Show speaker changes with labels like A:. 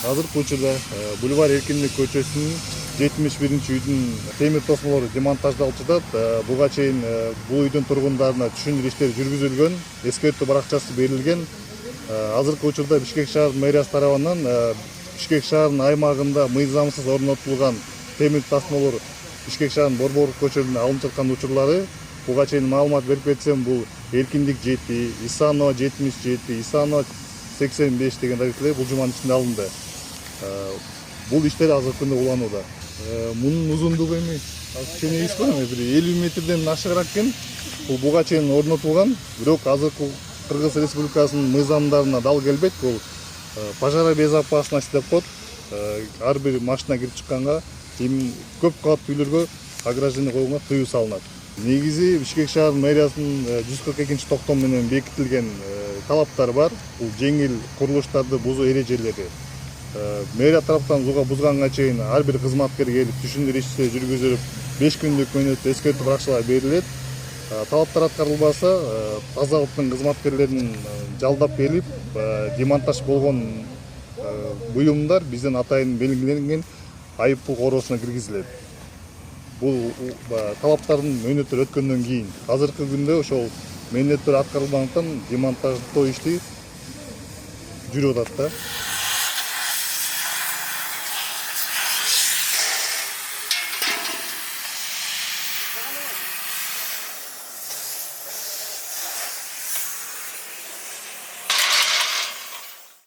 A: Азыркы учурда бульвар Эркиндик көчөсүнүн 71-үйдүн темир тосмолору демонтаждалып жатат. Буга чейин бул үйдүн тургундарына түшүндүрүү иштери жүргүзүлгөн, эскертүү баракчасы берилген. Азыркы учурда Бишкек шаар мэриясы тарабынан Бишкек шаарынын аймагында мыйзамсыз орнотулган темир тосмолор Бишкек шаарынын Борбор көчөлүнө алынып жаткан учурлары буга чейин маалымат берип кетсем, бул Эркиндик 7, Исанова 77, Исанова 85 деген даректелер бул жуманын ичинде алынды. Бул иштер азыркы күндө уланууда. Мунун узундугу эми кичине эс бар, бир 50 метрден ашыгыраак экен. Бул буга чейин орнотулган, бирок азыркы Кыргыз Республикасынын мыйзамдарына дал келбейт. Бул пожаро безопасность деп коет. Ар бир машина кирип чыкканга көп кабаттуу үйлөргө ограждение койгонго тыюу салынат. Негизи Бишкек шаар мэриясынын 142 токтом менен бекитилген талаптар бар. Бул жеңил курулуштарды бузуу эрежелери. Мэрия тараптан зуга бузганга чейин ар бир кызматкер келип түшүндүрүү иштери жүргүзүлүп, 5 күндүк мөөнөттө эскертүү баракчалар берилет. Талаптар аткарылбаса, тазалыктын кызматкерлерин жалдап келип, демонтаж болгон буюмдар бизден атайын белгиленген айыппул короосуна киргизилет. Бул талаптардын мөөнөттөрү өткөндөн кийин, азыркы күндө ошол мөөнөттөр аткарылгандыктан демонтаждоо ишти жүрүп атат да.